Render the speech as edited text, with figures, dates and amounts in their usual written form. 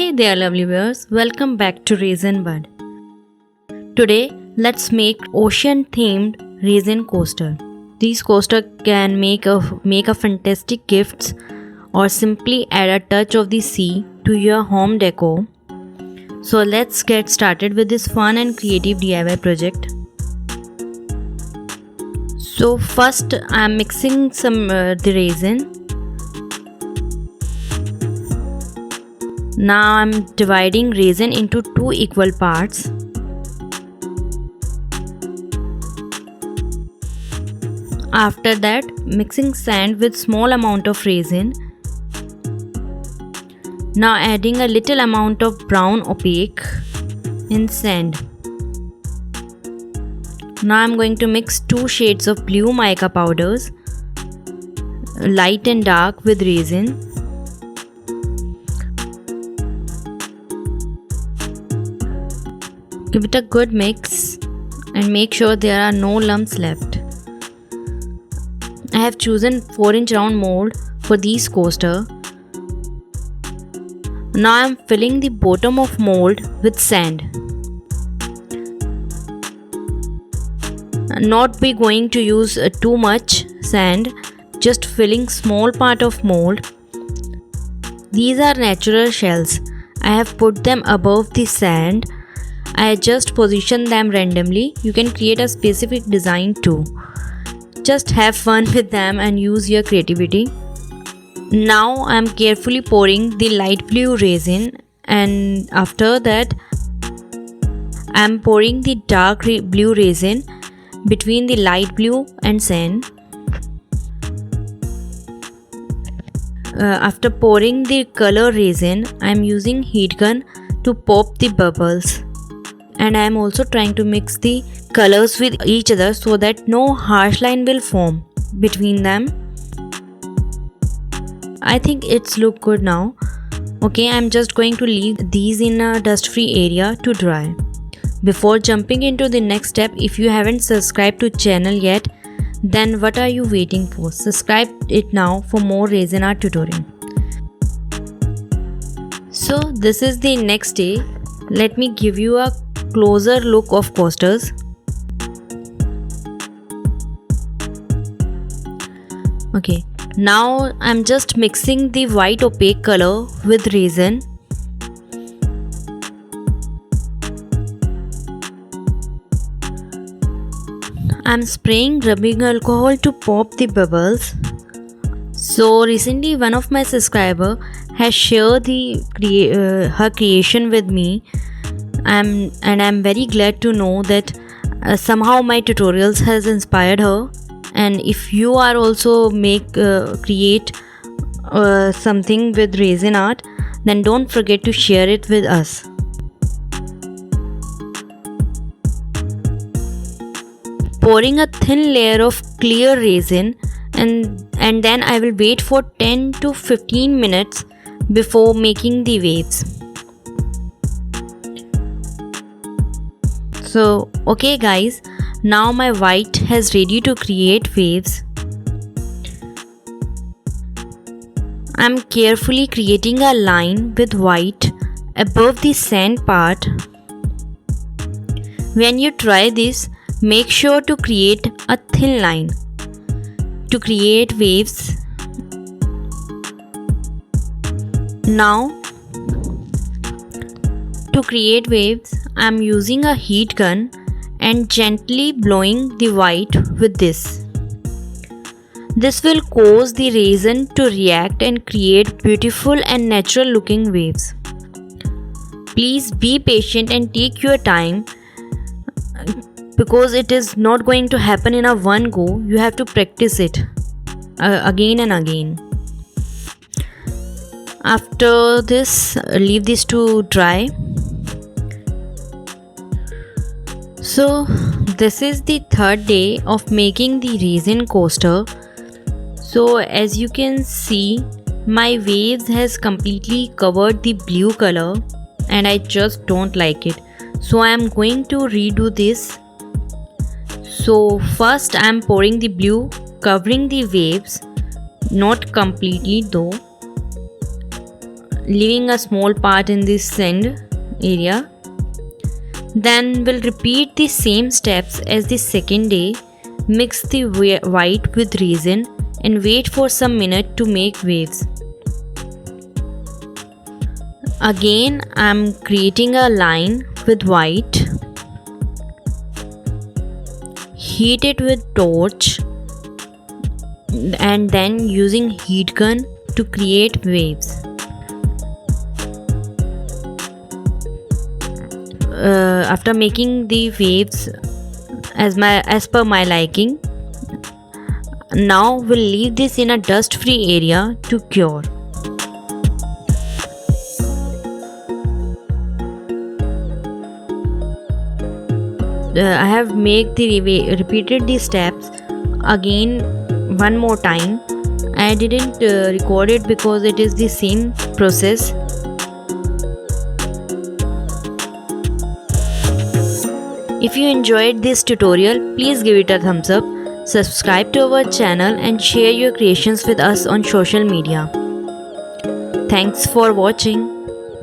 Hey there lovely viewers, welcome back to Resin Bud. Today let's make ocean themed resin coaster. These coaster can make a fantastic gifts or simply add a touch of the sea to your home decor. So let's get started with this fun and creative DIY project. So first I'm mixing some the resin. Now I'm dividing resin into two equal parts. After that, mixing sand with small amount of resin. Now adding a little amount of brown opaque in sand. Now I'm going to mix two shades of blue mica powders, light and dark, with resin. Give it a good mix and make sure there are no lumps left. I have chosen 4-inch round mold for these coaster. Now I am filling the bottom of mold with sand. Not be going to use too much sand, just filling small part of mold. These are natural shells. I have put them above the sand. I just position them randomly. You can create a specific design too. Just have fun with them and use your creativity. Now I am carefully pouring the light blue resin, and after that I am pouring the dark blue resin between the light blue and sand. After pouring the color resin, I am using heat gun to pop the bubbles. And I am also trying to mix the colors with each other so that no harsh line will form between them. I think it's look good now. Okay, I'm just going to leave these in a dust-free area to dry. Before jumping into the next step, if you haven't subscribed to channel yet, then what are you waiting for? Subscribe it now for more resin art tutorial. So this is the next day. Let me give you a closer look of coasters. Okay, now I'm just mixing the white opaque color with resin. I'm spraying rubbing alcohol to pop the bubbles. So recently one of my subscriber has shared her creation with me. I'm very glad to know that somehow my tutorials has inspired her. And if you are also create something with resin art, then don't forget to share it with us. Pouring a thin layer of clear resin, and then I will wait for 10 to 15 minutes before making the waves. So okay guys, now my white has ready to create waves. I'm carefully creating a line with white above the sand part. When you try this, make sure to create a thin line to create waves. Now to create waves, I am using a heat gun and gently blowing the white with this. This will cause the resin to react and create beautiful and natural looking waves. Please be patient and take your time, because it is not going to happen in a one go. You have to practice it again and again. After this, leave this to dry. So this is the third day of making the resin coaster. So as you can see, my waves has completely covered the blue color and I just don't like it. So I am going to redo this. So first I am pouring the blue, covering the waves, not completely though. leaving a small part in the sand area. Then we'll repeat the same steps as the second day. Mix the white with resin and wait for some minutes to make waves. Again, I'm creating a line with white. Heat it with torch and then using heat gun to create waves. After making the waves as per my liking, now we'll leave this in a dust free area to cure. I have repeated these steps again one more time. I didn't record it because it is the same process. If you enjoyed this tutorial, please give it a thumbs up, subscribe to our channel and share your creations with us on social media. Thanks for watching.